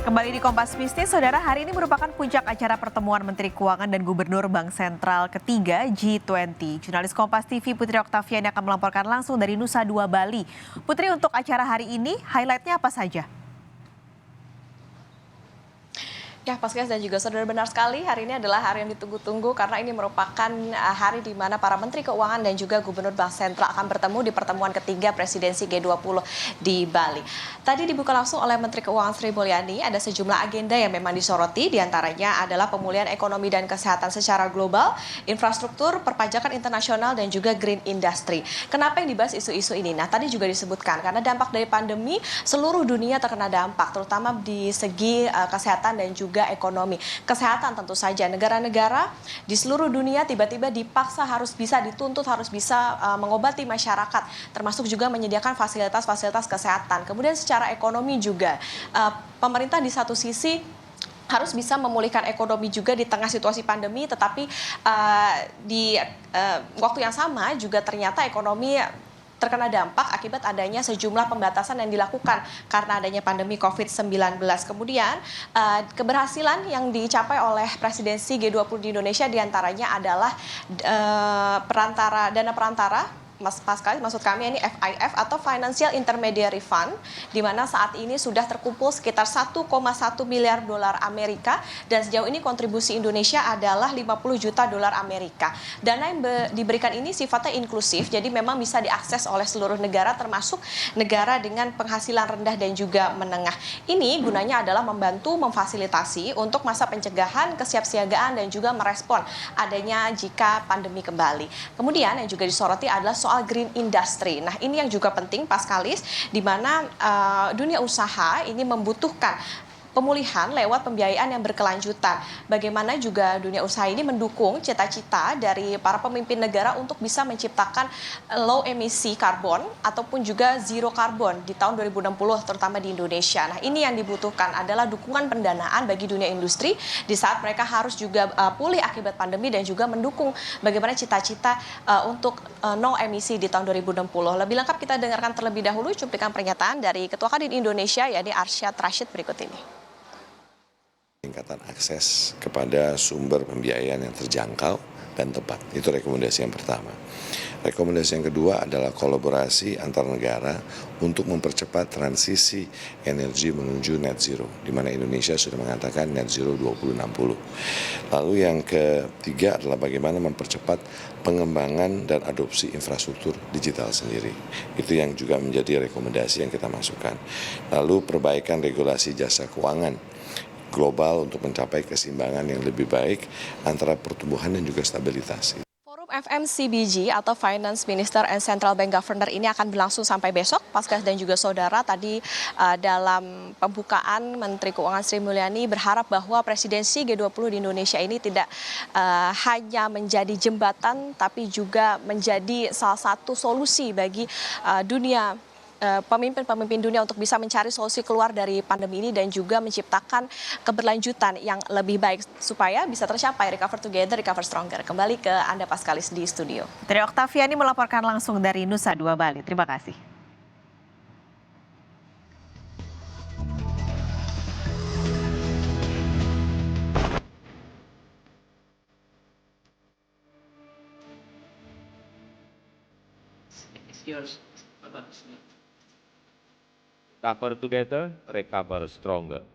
Kembali di Kompas Bisnis, Saudara, hari ini merupakan puncak acara pertemuan Menteri Keuangan dan Gubernur Bank Sentral ketiga G20. Jurnalis Kompas TV Putri Oktaviani akan melaporkan langsung dari Nusa Dua, Bali. Putri, untuk acara hari ini, highlight-nya apa saja? Ya, Paskas dan juga saudara, benar sekali, hari ini adalah hari yang ditunggu-tunggu karena ini merupakan hari di mana para Menteri Keuangan dan juga Gubernur Bank Sentral akan bertemu di pertemuan ketiga presidensi G20 di Bali. Tadi dibuka langsung oleh Menteri Keuangan Sri Mulyani, ada sejumlah agenda yang memang disoroti, diantaranya adalah pemulihan ekonomi dan kesehatan secara global, infrastruktur, perpajakan internasional, dan juga green industry. Kenapa yang dibahas isu-isu ini? Nah, tadi juga disebutkan, karena dampak dari pandemi, seluruh dunia terkena dampak, terutama di segi kesehatan dan juga ekonomi. Kesehatan tentu saja, negara-negara di seluruh dunia tiba-tiba dipaksa harus bisa dituntut, harus bisa mengobati masyarakat, termasuk juga menyediakan fasilitas-fasilitas kesehatan. Kemudian secara ekonomi juga, pemerintah di satu sisi harus bisa memulihkan ekonomi juga di tengah situasi pandemi, tetapi di waktu yang sama juga ternyata ekonomi terkena dampak akibat adanya sejumlah pembatasan yang dilakukan karena adanya pandemi COVID-19. Kemudian keberhasilan yang dicapai oleh presidensi G20 di Indonesia diantaranya adalah dana perantara. Mas Pascal, maksud kami ini FIF atau Financial Intermediary Fund, di mana saat ini sudah terkumpul sekitar 1,1 miliar dolar Amerika dan sejauh ini kontribusi Indonesia adalah 50 juta dolar Amerika. Dana yang diberikan ini sifatnya inklusif, jadi memang bisa diakses oleh seluruh negara termasuk negara dengan penghasilan rendah dan juga menengah. Ini gunanya adalah membantu memfasilitasi untuk masa pencegahan, kesiapsiagaan dan juga merespon adanya jika pandemi kembali. Kemudian yang juga disoroti adalah soal green industry. Nah, ini yang juga penting, Paskalis, di mana dunia usaha ini membutuhkan pemulihan lewat pembiayaan yang berkelanjutan. Bagaimana juga dunia usaha ini mendukung cita-cita dari para pemimpin negara untuk bisa menciptakan low emisi karbon ataupun juga zero karbon di tahun 2060 terutama di Indonesia. Nah, ini yang dibutuhkan adalah dukungan pendanaan bagi dunia industri di saat mereka harus juga pulih akibat pandemi dan juga mendukung bagaimana cita-cita untuk no emisi di tahun 2060. Lebih lengkap kita dengarkan terlebih dahulu cuplikan pernyataan dari Ketua Kadin Indonesia, yakni Arsyad Rashid, berikut ini. Peningkatan akses kepada sumber pembiayaan yang terjangkau dan tepat. Itu rekomendasi yang pertama. Rekomendasi yang kedua adalah kolaborasi antar negara untuk mempercepat transisi energi menuju net zero, di mana Indonesia sudah mengatakan net zero 2060. Lalu yang ketiga adalah bagaimana mempercepat pengembangan dan adopsi infrastruktur digital sendiri. Itu yang juga menjadi rekomendasi yang kita masukkan. Lalu perbaikan regulasi jasa keuangan global untuk mencapai keseimbangan yang lebih baik antara pertumbuhan dan juga stabilitas. Forum FMCBG atau Finance Minister and Central Bank Governor ini akan berlangsung sampai besok. Paskas dan juga saudara, tadi dalam pembukaan Menteri Keuangan Sri Mulyani berharap bahwa presidensi G20 di Indonesia ini tidak hanya menjadi jembatan, tapi juga menjadi salah satu solusi bagi dunia pemimpin-pemimpin dunia untuk bisa mencari solusi keluar dari pandemi ini dan juga menciptakan keberlanjutan yang lebih baik supaya bisa tercapai recover together, recover stronger. Kembali ke Anda Paskalis di studio. Putri Oktaviani melaporkan langsung dari Nusa Dua, Bali. Terima kasih. Recover together, recover stronger.